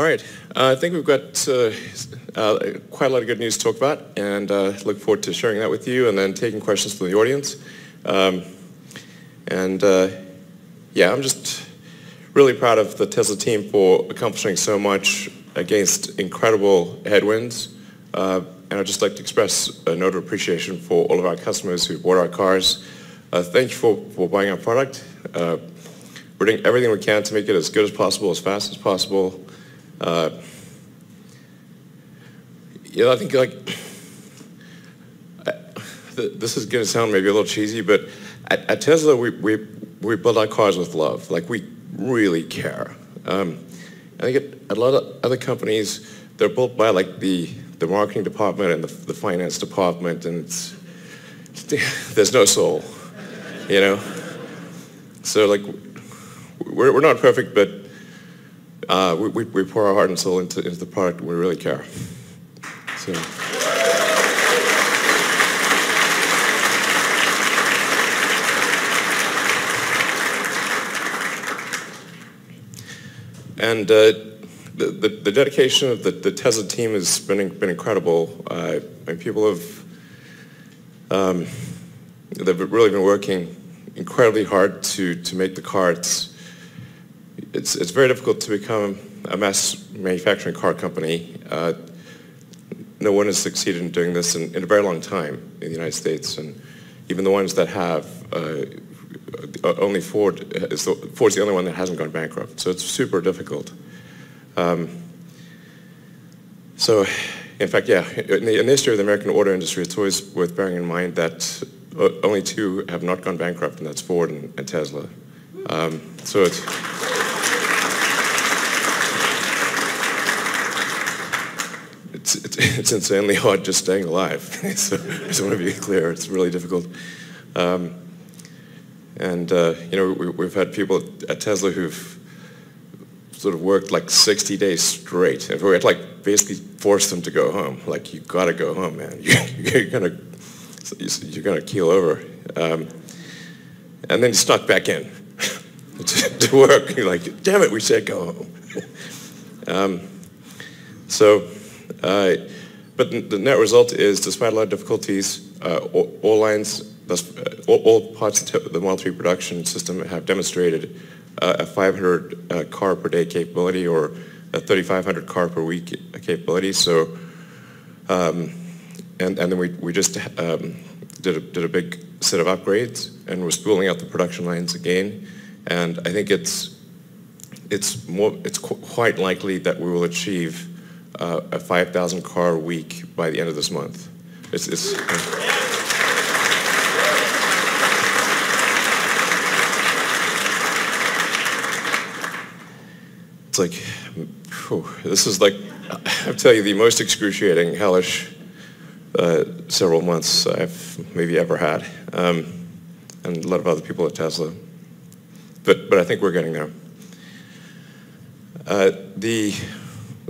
All right, I think we've got quite a lot of good news to talk about, and look forward to sharing that with you and then taking questions from the audience. Yeah, I'm just really proud of the Tesla team for accomplishing so much against incredible headwinds. And I'd just like to express a note of appreciation for all of our customers who bought our cars. Thank you for buying our product. We're doing everything we can to make it as good as possible, as fast as possible. I think this is going to sound maybe a little cheesy, but at Tesla we build our cars with love. Like, we really care. I think at a lot of other companies, they're built by like the marketing department and the finance department, and there's no soul, you know. So like, we're not perfect, but we pour our heart and soul into the product, and we really care. So. And the dedication of the Tesla team has been incredible. And people they've really been working incredibly hard to make the car. It's very difficult to become a mass manufacturing car company. No one has succeeded in doing this in a very long time in the United States, and even the ones that have, only Ford's the only one that hasn't gone bankrupt. So it's super difficult. So, in fact, yeah, in the history of the American auto industry, it's always worth bearing in mind that only two have not gone bankrupt, and that's Ford and Tesla. So it's insanely hard just staying alive. So I just want to be clear, it's really difficult. We've had people at Tesla who've sort of worked like 60 days straight, and we had like basically forced them to go home. Like, you got to go home, man. You're gonna keel over, and then snuck back in to work. You're like, damn it, we said go home. But the net result is, despite a lot of difficulties, all parts of the Model 3 production system have demonstrated a 500 car per day capability, or a 3,500 car per week capability. So, and then we just did a big set of upgrades, and we're spooling out the production lines again. And I think it's quite likely that we will achieve a 5,000 car week by the end of this month. It's like, whew, this is like, I'll tell you, the most excruciating, hellish several months I've maybe ever had, and a lot of other people at Tesla. But I think we're getting there.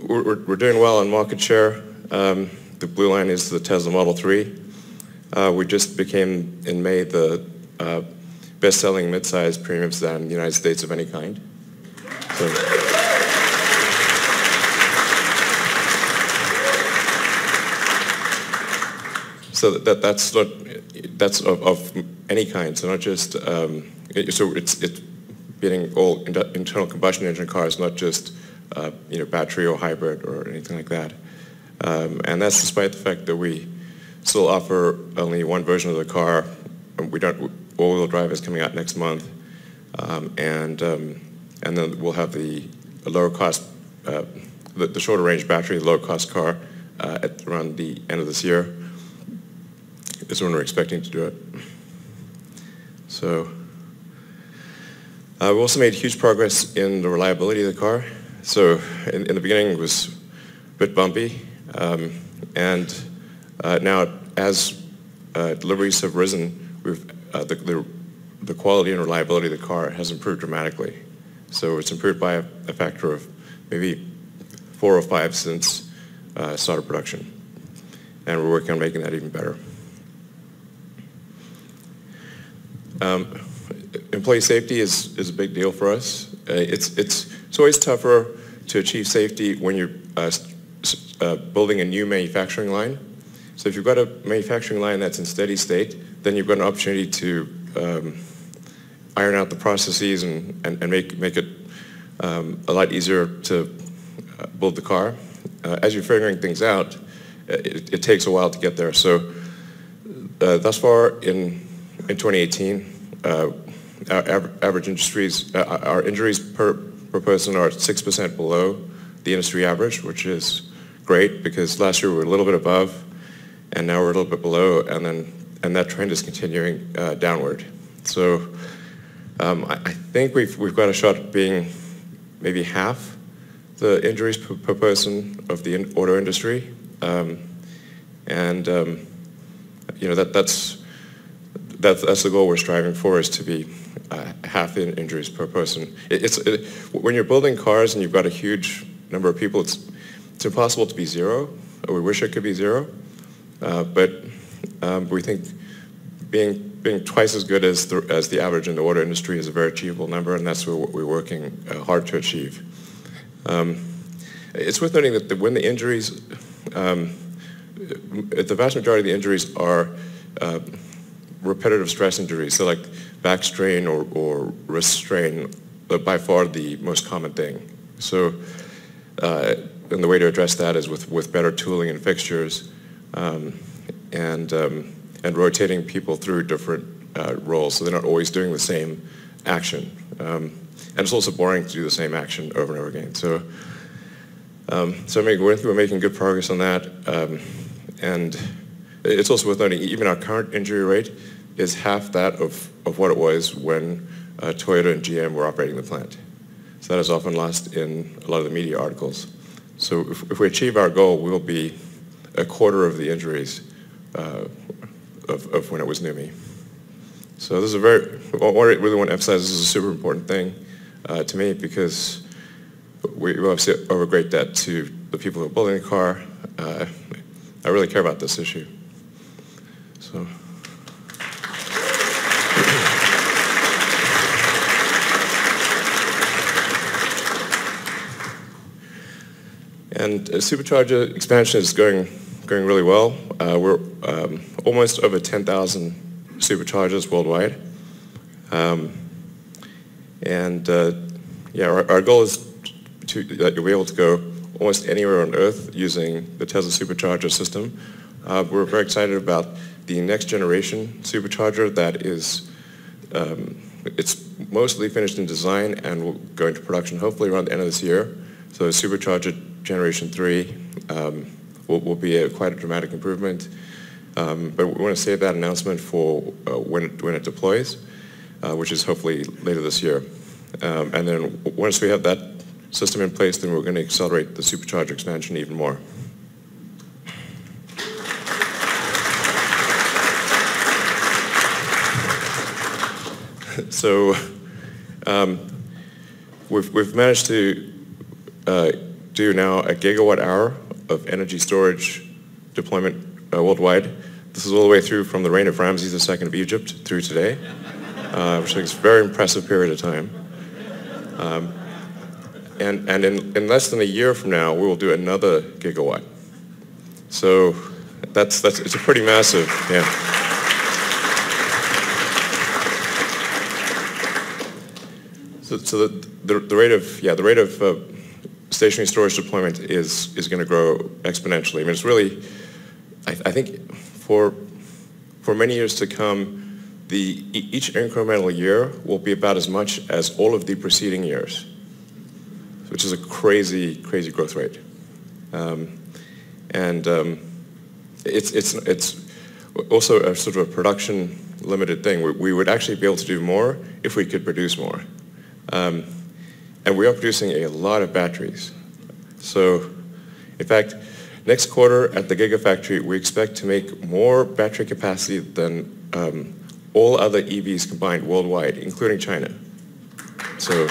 We're doing well on market share. The blue line is the Tesla Model 3. We just became, in May, the best-selling mid-size premium sedan in the United States of any kind. So that's of any kind. So not just it's beating all internal combustion engine cars, not just battery or hybrid or anything like that. And that's despite the fact that we still offer only one version of the car. All-wheel drive is coming out next month, and then we'll have the lower cost, the shorter range battery, the lower cost car at around the end of this year. Is when we're expecting to do it. So we also made huge progress in the reliability of the car. So in the beginning it was a bit bumpy, and now as deliveries have risen, the quality and reliability of the car has improved dramatically. So it's improved by a factor of maybe 4 or 5 since start of production, and we're working on making that even better. Employee safety is a big deal for us. It's always tougher to achieve safety when you're building a new manufacturing line. So if you've got a manufacturing line that's in steady state, then you've got an opportunity to iron out the processes and make it a lot easier to build the car. As you're figuring things out, it takes a while to get there. So thus far in 2018, our average our injuries per person are 6% below the industry average, which is great because last year we were a little bit above, and now we're a little bit below, and that trend is continuing downward. So I think we've got a shot at being maybe half the injuries per person of the auto industry, you know, that's the goal we're striving for, is to be half the injuries per person. When you're building cars and you've got a huge number of people, it's impossible to be zero, or we wish it could be zero, but we think being twice as good as the average in the auto industry is a very achievable number, and that's what we're working hard to achieve. It's worth noting that when the injuries, the vast majority of the injuries are repetitive stress injuries, so like back strain or wrist strain, but by far the most common thing. So, and the way to address that is with better tooling and fixtures, and rotating people through different roles, so they're not always doing the same action. And it's also boring to do the same action over and over again. So, we're making good progress on that, and it's also worth noting even our current injury rate is half that of what it was when Toyota and GM were operating the plant. So that is often lost in a lot of the media articles. So if we achieve our goal, we'll be a quarter of the injuries of when it was NUMMI. So this is I really want to emphasize, this is a super important thing to me, because we obviously owe a great debt to the people who are building the car. I really care about this issue. So. And supercharger expansion is going really well. We're almost over 10,000 superchargers worldwide. Yeah, our goal is that you'll be able to go almost anywhere on Earth using the Tesla supercharger system. We're very excited about the next generation supercharger that is, it's mostly finished in design and will go into production hopefully around the end of this year. So supercharger generation 3 will be quite a dramatic improvement. But we want to save that announcement for when it deploys, which is hopefully later this year. And then once we have that system in place, then we're going to accelerate the supercharger expansion even more. So we've managed to do now a gigawatt hour of energy storage deployment worldwide. This is all the way through from the reign of Ramses II of Egypt through today, which is a very impressive period of time. And in less than a year from now, we will do another gigawatt. So it's a pretty massive, yeah. So the rate of stationary storage deployment is going to grow exponentially. I mean, it's really, I think for many years to come, each incremental year will be about as much as all of the preceding years, which is a crazy growth rate. It's also a sort of a production limited thing. We would actually be able to do more if we could produce more. And we are producing a lot of batteries. So, in fact, next quarter at the Gigafactory, we expect to make more battery capacity than all other EVs combined worldwide, including China. So,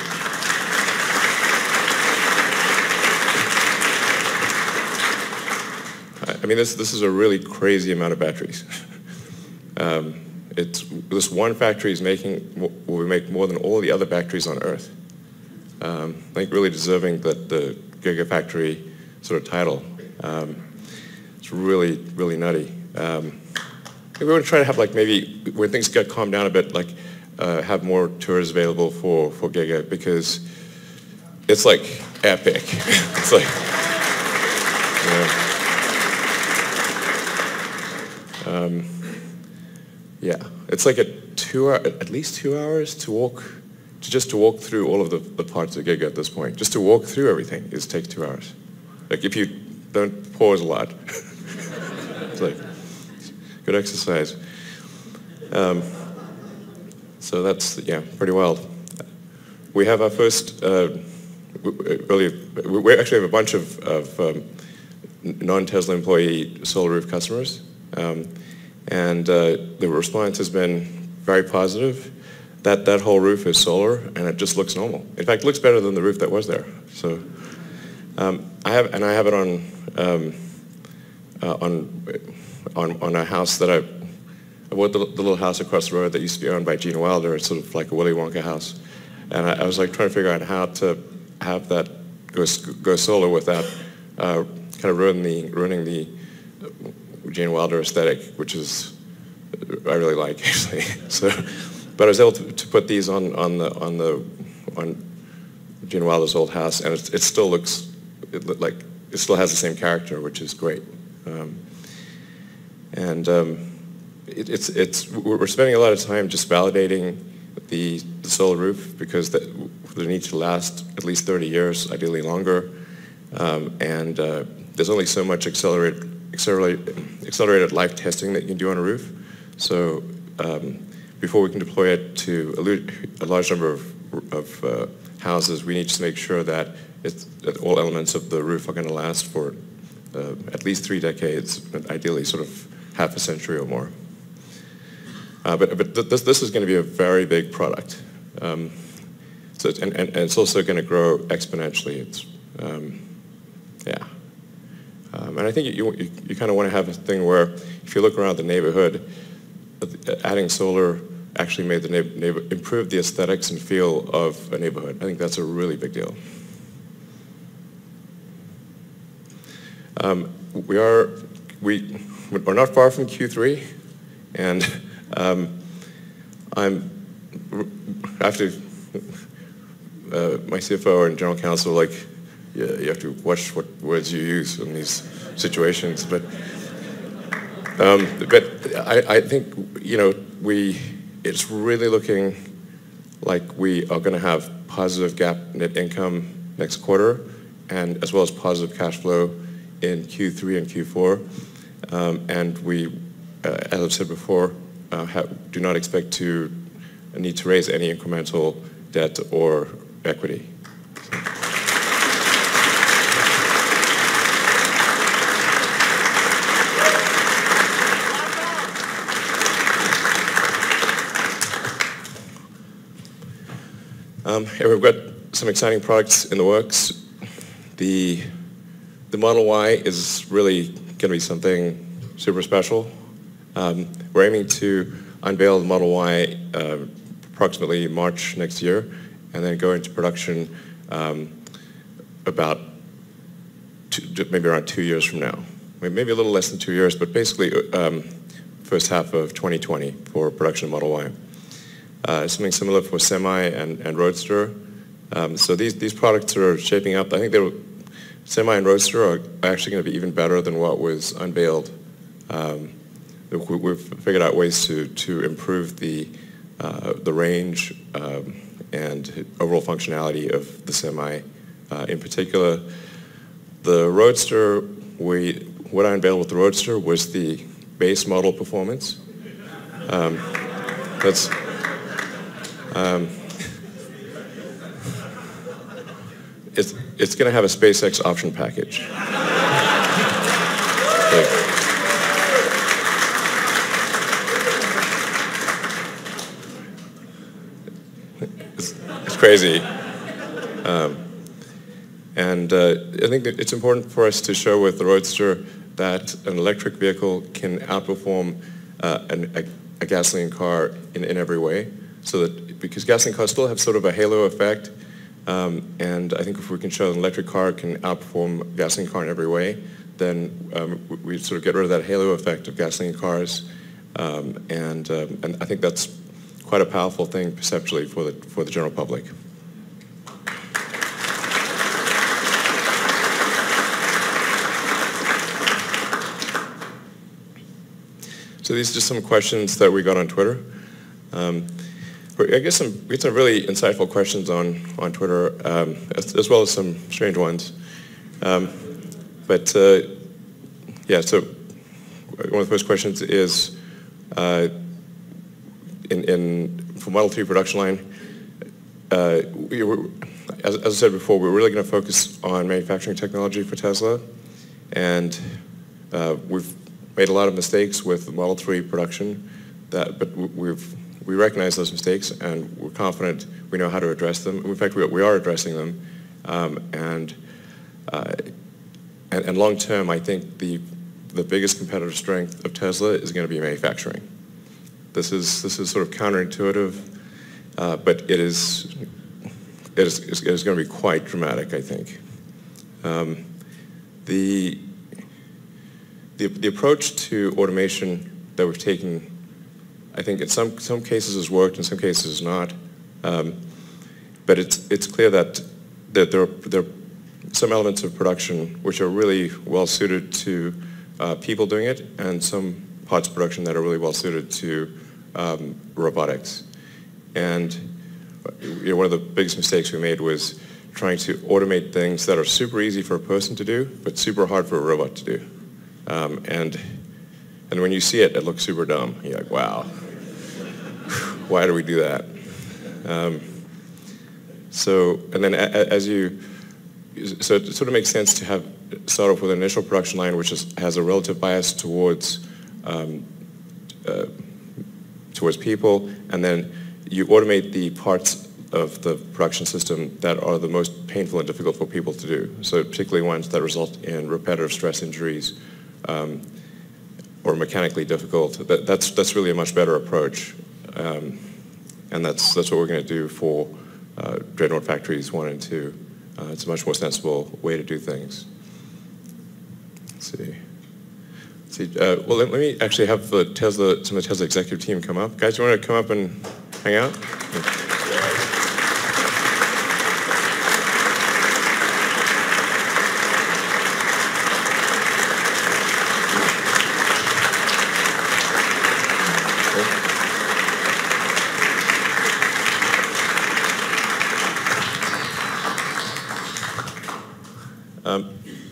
I mean, this is a really crazy amount of batteries. This one factory will make more than all the other factories on Earth. I think really deserving that the Gigafactory sort of title. It's really, really nutty. We want to try to have like maybe when things get calmed down a bit, like have more tours available for Giga, because it's like epic. It's like, yeah, it's like at least 2 hours to just walk through all of the parts of Giga at this point. Just to walk through everything takes 2 hours. Like if you don't pause a lot, it's like good exercise. So that's, yeah, pretty wild. We have our first, we actually have a bunch of non-Tesla employee Solar Roof customers. And the response has been very positive. That whole roof is solar, and it just looks normal. In fact, it looks better than the roof that was there. So I have it on a house that I bought, the little house across the road that used to be owned by Gene Wilder. It's sort of like a Willy Wonka house, and I was like trying to figure out how to have that go solar without kind of ruining the Gene Wilder aesthetic, which is I really like actually. So, but I was able to put these on Gene Wilder's old house, and it still looks like it still has the same character, which is great. We're spending a lot of time just validating the solar roof, because they need to last at least 30 years, ideally longer, and there's only so much accelerated life testing that you can do on a roof. So before we can deploy it to a large number of houses, we need to make sure that all elements of the roof are going to last for at least 3 decades, but ideally sort of half a century or more. But this is going to be a very big product. And it's also going to grow exponentially. It's, yeah. And I think you kind of want to have a thing where if you look around the neighborhood, adding solar actually made the improved the aesthetics and feel of a neighborhood. I think that's a really big deal. We're not far from Q3, and my CFO and general counsel you have to watch what words you use in these situations. But I think it's really looking like we are going to have positive GAAP net income next quarter, and as well as positive cash flow in Q3 and Q4. And we, as I've said before, do not expect to need to raise any incremental debt or equity. Yeah, we've got some exciting products in the works. The Model Y is really going to be something super special. We're aiming to unveil the Model Y approximately March next year, and then go into production about maybe around 2 years from now. Maybe a little less than 2 years, but basically first half of 2020 for production of Model Y. Something similar for Semi and Roadster. So these products are shaping up. I think Semi and Roadster are actually going to be even better than what was unveiled. We've figured out ways to improve the range and overall functionality of the Semi. In particular, the Roadster, what I unveiled with the Roadster was the base model performance. It's going to have a SpaceX option package. It's crazy. And I think that it's important for us to show with the Roadster that an electric vehicle can outperform a gasoline car in every way. So that, because gasoline cars still have sort of a halo effect, And I think if we can show an electric car can outperform a gasoline car in every way, then we sort of get rid of that halo effect of gasoline cars. And I think that's quite a powerful thing perceptually for the general public. So these are just some questions that we got on Twitter. I guess we had some really insightful questions on Twitter, as well as some strange ones. Yeah, so one of the first questions is, for Model 3 production line, as I said before, we're really going to focus on manufacturing technology for Tesla, and we've made a lot of mistakes with the Model 3 production, but we recognize those mistakes, and we're confident we know how to address them. In fact, we are addressing them, and long term, I think the biggest competitive strength of Tesla is going to be manufacturing. This is sort of counterintuitive, but it is going to be quite dramatic, I think. The approach to automation that we've taken, I think in some cases has worked, in some cases has not. But it's clear that there are some elements of production which are really well suited to people doing it, and some parts of production that are really well suited to robotics. And one of the biggest mistakes we made was trying to automate things that are super easy for a person to do, but super hard for a robot to do. And when you see it, it looks super dumb. You're like, wow, why do we do that? So it sort of makes sense to start off with an initial production line which has a relative bias towards people, and then you automate the parts of the production system that are the most painful and difficult for people to do. So particularly ones that result in repetitive stress injuries, or mechanically difficult. That's really a much better approach, and that's what we're going to do for Dreadnought Factories 1 and 2. It's a much more sensible way to do things. Let's see. Well, let me actually have some of the Tesla executive team come up. Guys, you want to come up and hang out?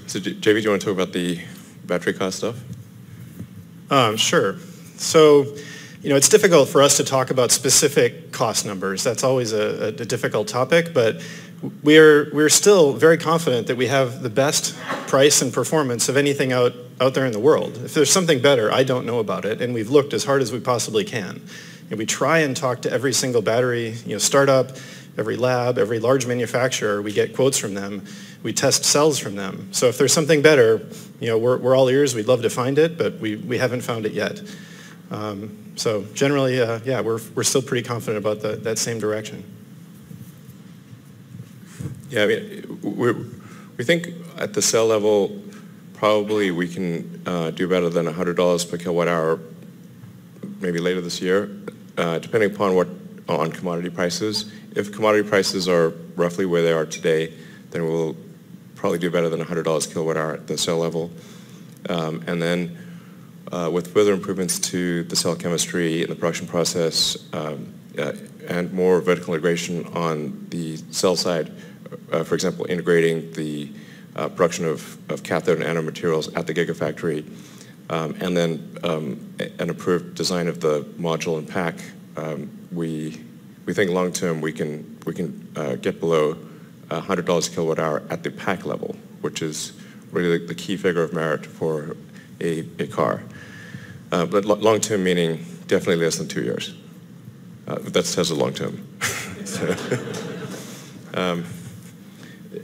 So JB, do you want to talk about the battery cost stuff? Sure. So, it's difficult for us to talk about specific cost numbers. That's always a difficult topic, but we're still very confident that we have the best price and performance of anything out there in the world. If there's something better, I don't know about it, and we've looked as hard as we possibly can. And we try and talk to every single battery startup, every lab, every large manufacturer. We get quotes from them. We test cells from them. So if there's something better, we're all ears. We'd love to find it, but we haven't found it yet. So generally, yeah, we're still pretty confident about that same direction. Yeah, I mean, we think at the cell level, probably we can do better than $100 per kilowatt hour, maybe later this year, depending upon on commodity prices. If commodity prices are roughly where they are today, then we'll probably do better than $100 kilowatt hour at the cell level. And then with further improvements to the cell chemistry and the production process, and more vertical integration on the cell side, for example, integrating the production of cathode and anode materials at the Gigafactory, and then an improved design of the module and pack, we think long term we can get below $100 kilowatt hour at the pack level, which is really the key figure of merit for a car. But long term meaning definitely less than 2 years. That's Tesla long term.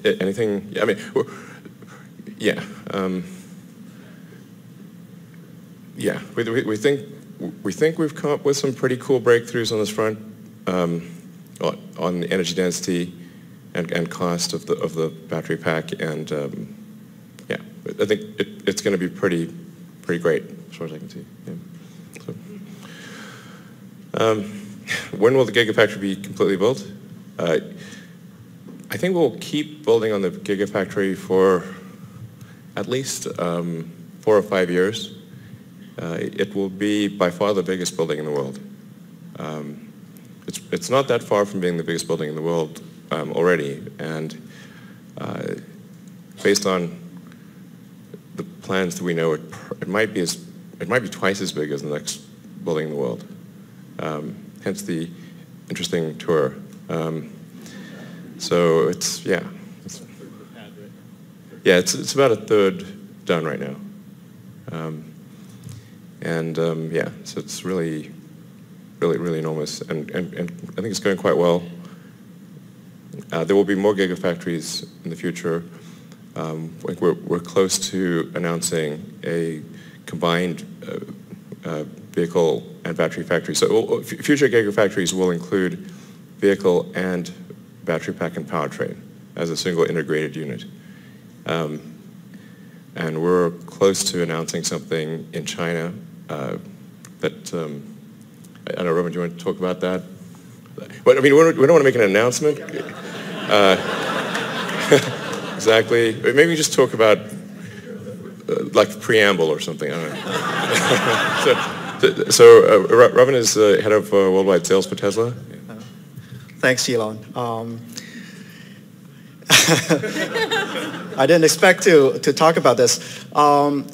Anything? I mean, yeah. Yeah, we think we've come up with some pretty cool breakthroughs on this front, on the energy density, and cost of the battery pack, and yeah, I think it's going to be pretty great as far as I can see. Yeah. So, when will the Gigafactory be completely built? I think we'll keep building on the Gigafactory for at least 4 or 5 years. It will be by far the biggest building in the world. It's not that far from being the biggest building in the world already, and based on the plans that we know, it might be twice as big as the next building in the world. Hence the interesting tour. So it's about a third done right now, yeah, so it's really enormous, and I think it's going quite well. There will be more gigafactories in the future. We're close to announcing a combined vehicle and battery factory. So future gigafactories will include vehicle and battery pack and powertrain as a single integrated unit. And we're close to announcing something in China that, I don't know, Roman, do you want to talk about that? But I mean, we don't want to make an announcement. Exactly. Maybe just talk about like preamble or something. I don't know. So Robin is head of worldwide sales for Tesla. Thanks, Elon. I didn't expect to talk about this.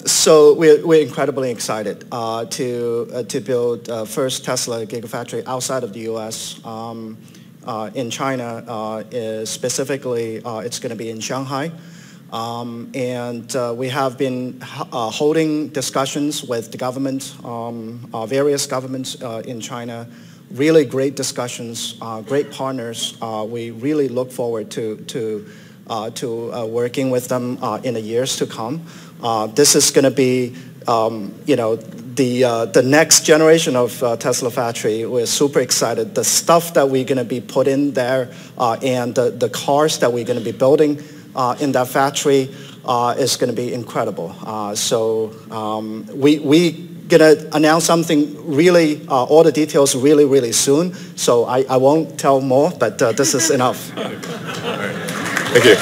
So we're incredibly excited to build first Tesla Gigafactory outside of the U.S. In China. Specifically, it's going to be in Shanghai. And we have been holding discussions with the government, various governments in China. Really great discussions, great partners. We really look forward to working with them in the years to come. This is going to be, the next generation of Tesla factory. We're super excited. The stuff that we're going to be put in there and the cars that we're going to be building in that factory is going to be incredible. So we going to announce something really, all the details really soon. So I won't tell more, but this is enough. All right. Thank you.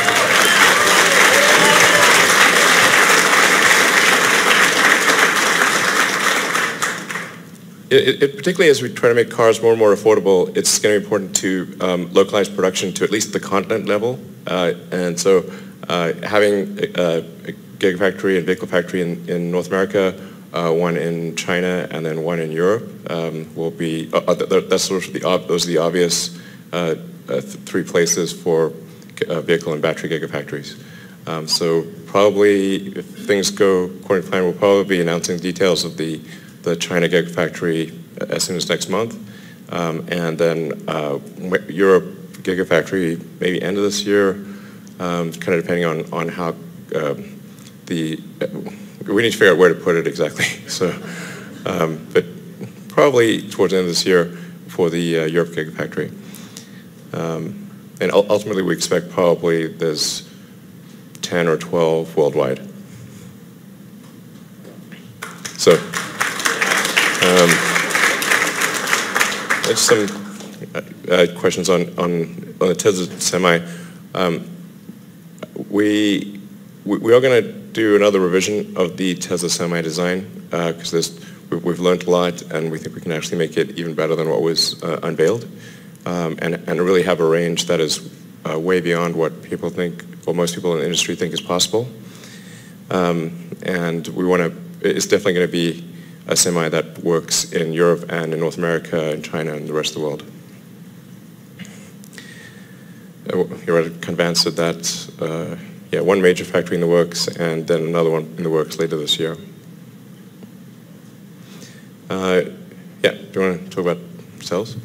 Particularly as we try to make cars more and more affordable, it's going to be important to localize production to at least the continent level. And so having a Gigafactory and vehicle factory in North America, one in China, and then one in Europe will be, that's sort of those are the obvious 3 places for vehicle and battery gigafactories. So probably, if things go according to plan, we'll probably be announcing details of the China Gigafactory as soon as next month. And then Europe Gigafactory maybe end of this year, kind of depending on how we need to figure out where to put it exactly. So, but probably towards the end of this year for the Europe Gigafactory. And ultimately we expect probably there's 10 or 12 worldwide. So, there's some questions on the Tesla Semi. We are going to do another revision of the Tesla Semi design because we've learned a lot, and we think we can actually make it even better than what was unveiled, and really have a range that is way beyond what people think, or most people in the industry think is possible. And we want to. It's definitely going to be a Semi that works in Europe and in North America and China and the rest of the world. You already kind of answered that. Yeah, one major factory in the works, and then another one in the works later this year. Yeah, do you want to talk about cells?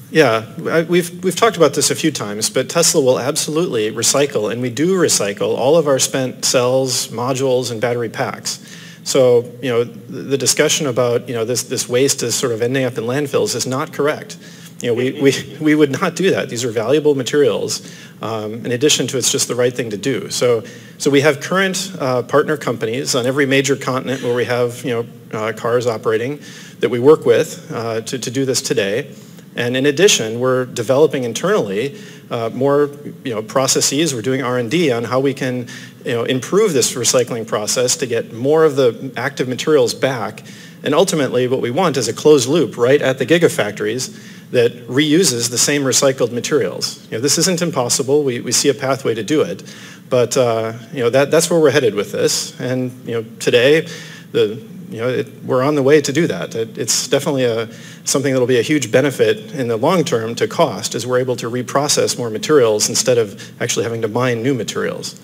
Yeah, we've talked about this a few times, but Tesla will absolutely recycle, and we do recycle all of our spent cells, modules, and battery packs. So, the discussion about, this waste is sort of ending up in landfills is not correct. we would not do that. These are valuable materials. In addition to, it's just the right thing to do. So we have current partner companies on every major continent where we have cars operating that we work with to do this today. And in addition, we're developing internally more processes. We're doing R&D on how we can improve this recycling process to get more of the active materials back. And ultimately, what we want is a closed loop right at the gigafactories that reuses the same recycled materials. This isn't impossible. We see a pathway to do it, but that's where we're headed with this. And today, we're on the way to do that. It's definitely something that will be a huge benefit in the long term to cost, as we're able to reprocess more materials instead of actually having to mine new materials.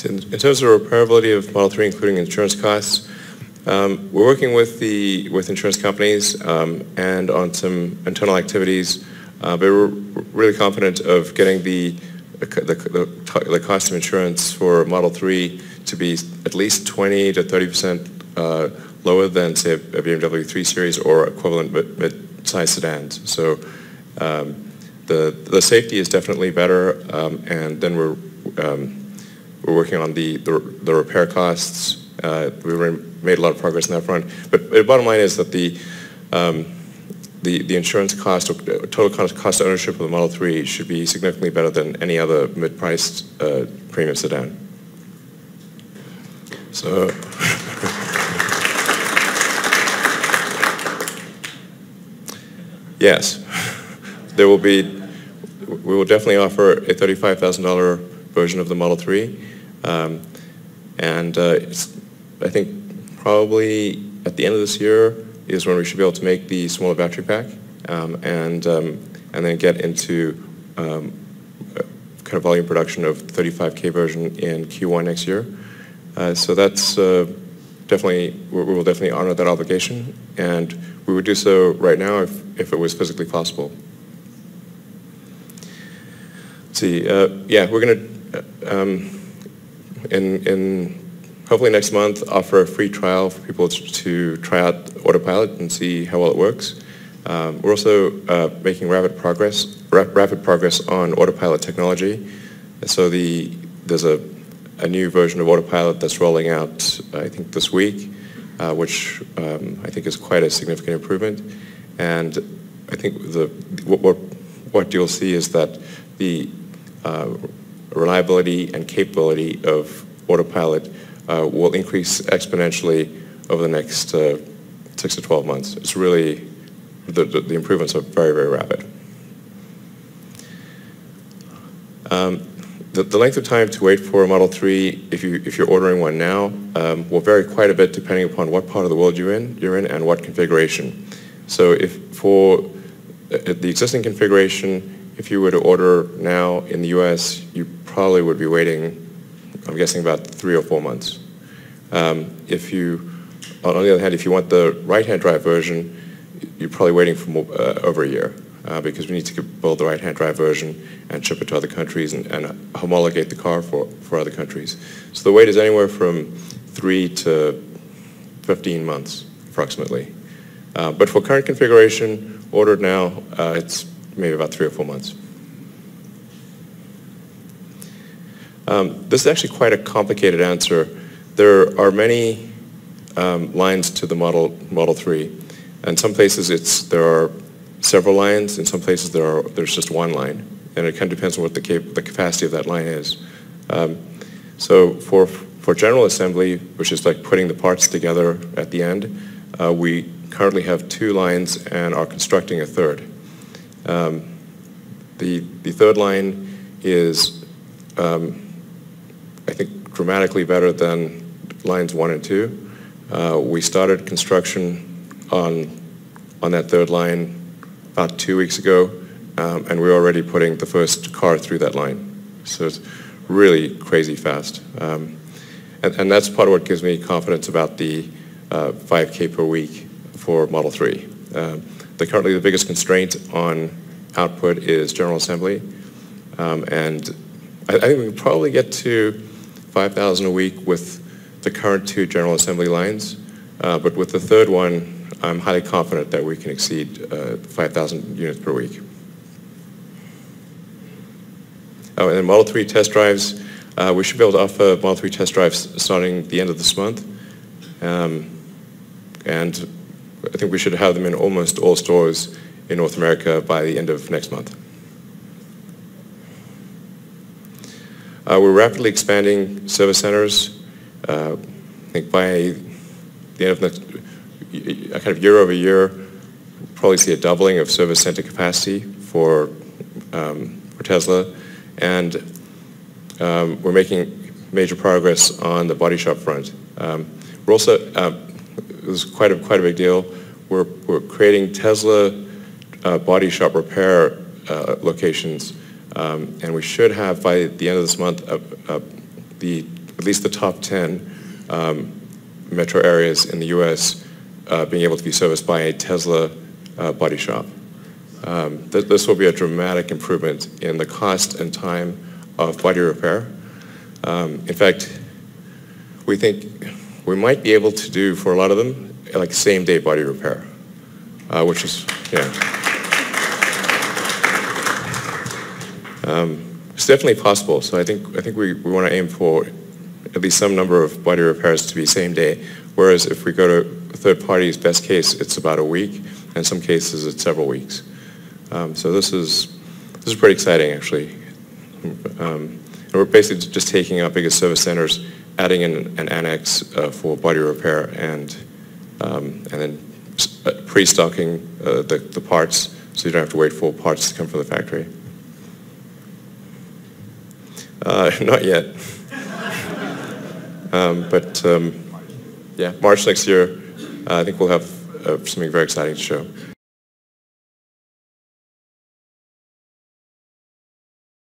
In terms of repairability of Model 3, including insurance costs, we're working with insurance companies and on some internal activities, but we're really confident of getting the cost of insurance for Model 3 to be at least 20 to 30% lower than, say, a BMW 3 Series or equivalent mid-size sedans. So the safety is definitely better, and then we're working on the repair costs. We've already made a lot of progress on that front. But the bottom line is that the insurance cost, or total cost of ownership of the Model 3 should be significantly better than any other mid-priced premium sedan. So, yes, we will definitely offer a $35,000 version of the Model 3. I think probably at the end of this year is when we should be able to make the smaller battery pack and then get into kind of volume production of the 35K version in Q1 next year. So that's definitely, we will definitely honor that obligation, and we would do so right now if it was physically possible. Let's see, yeah, we're going to in hopefully next month offer a free trial for people to try out Autopilot and see how well it works. We're also making rapid progress on Autopilot technology. So there's a new version of Autopilot that's rolling out, I think, this week, which I think is quite a significant improvement. And I think what you'll see is that the reliability and capability of Autopilot will increase exponentially over the next 6 to 12 months. It's really, the improvements are very, very rapid. The length of time to wait for a Model 3, if you're ordering one now, will vary quite a bit depending upon what part of the world you're in and what configuration. So if for the existing configuration, if you were to order now in the US, you probably would be waiting, I'm guessing, about 3 or 4 months. On the other hand, if you want the right-hand drive version, you're probably waiting for over a year because we need to build the right-hand drive version and ship it to other countries and homologate the car for other countries. So the wait is anywhere from 3 to 15 months, approximately. But for current configuration, ordered now, it's maybe about 3 or 4 months. This is actually quite a complicated answer. There are many lines to the Model 3. In some places there are several lines. In some places there's just one line. And it kind of depends on what the capacity of that line is. So for general assembly, which is like putting the parts together at the end, we currently have 2 lines and are constructing a third. The third line is, I think, dramatically better than lines 1 and 2. We started construction on that third line about 2 weeks ago, and we're already putting the first car through that line. So it's really crazy fast. And that's part of what gives me confidence about the 5K per week for Model 3. Currently the biggest constraint on output is general assembly. And I think we can probably get to 5,000 a week with the current 2 General Assembly lines, but with the third one, I'm highly confident that we can exceed 5,000 units per week. Oh, and then Model 3 test drives, we should be able to offer Model 3 test drives starting the end of this month. And I think we should have them in almost all stores in North America by the end of next month. We're rapidly expanding service centers. I think by the end of next, kind of year over year, we'll probably see a doubling of service center capacity for Tesla. And we're making major progress on the body shop front. We're also, it was quite a big deal, we're creating Tesla body shop repair locations, and we should have by the end of this month at least the top 10 metro areas in the US being able to be serviced by a Tesla body shop. This will be a dramatic improvement in the cost and time of body repair. In fact, we think we might be able to do for a lot of them like same-day body repair, which is, it's definitely possible. So I think we want to aim for at least some number of body repairs to be same day. Whereas if we go to a third party's best case, it's about a week. And in some cases, it's several weeks. So this is pretty exciting, actually. And we're basically just taking our biggest service centers, adding in an annex for body repair, and then pre-stocking the parts, so you don't have to wait for parts to come from the factory. Not yet. But yeah, March next year, I think we'll have something very exciting to show.